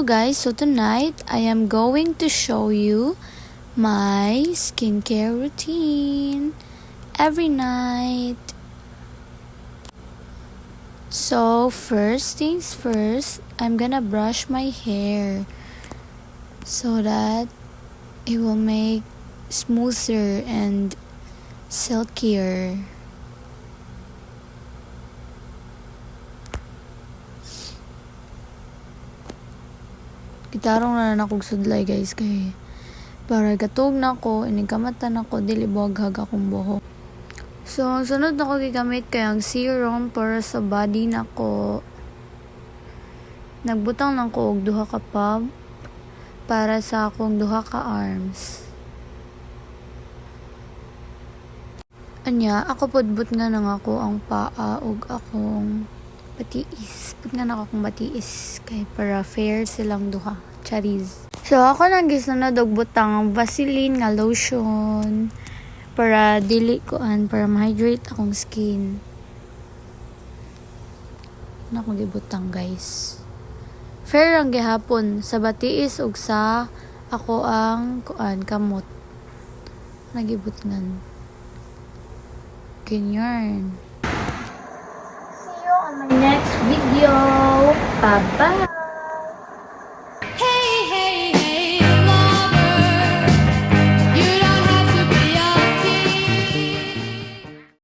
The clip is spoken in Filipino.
Hello guys, so tonight I am going to show you my skincare routine every night. So first things first, I'm gonna brush my hair so that it will make smoother and silkier. Gitarong na akong sudlay guys kay para gatog na ko, inigamatan ako, dili buhaghag akong buhok. So, ang sunod na ko gigamit kay ang serum para sa body na ko. Nagbutang lang ko og duha ka pump para sa akong duha ka arms. Anya, ako podbut nga nang ako ang paa og akong batiis. Put nga na akong batiis kay para fair silang duha. Charis. So, ako nang gisunod og butang Vaseline nga lotion para dili koan, para ma-hydrate akong skin. Na akong gibutang guys. Fair ang gihapon sa batiis ug sa ako ang koan kamot. Nagibutngan. Ganyan. See you on my next video. Bye-bye!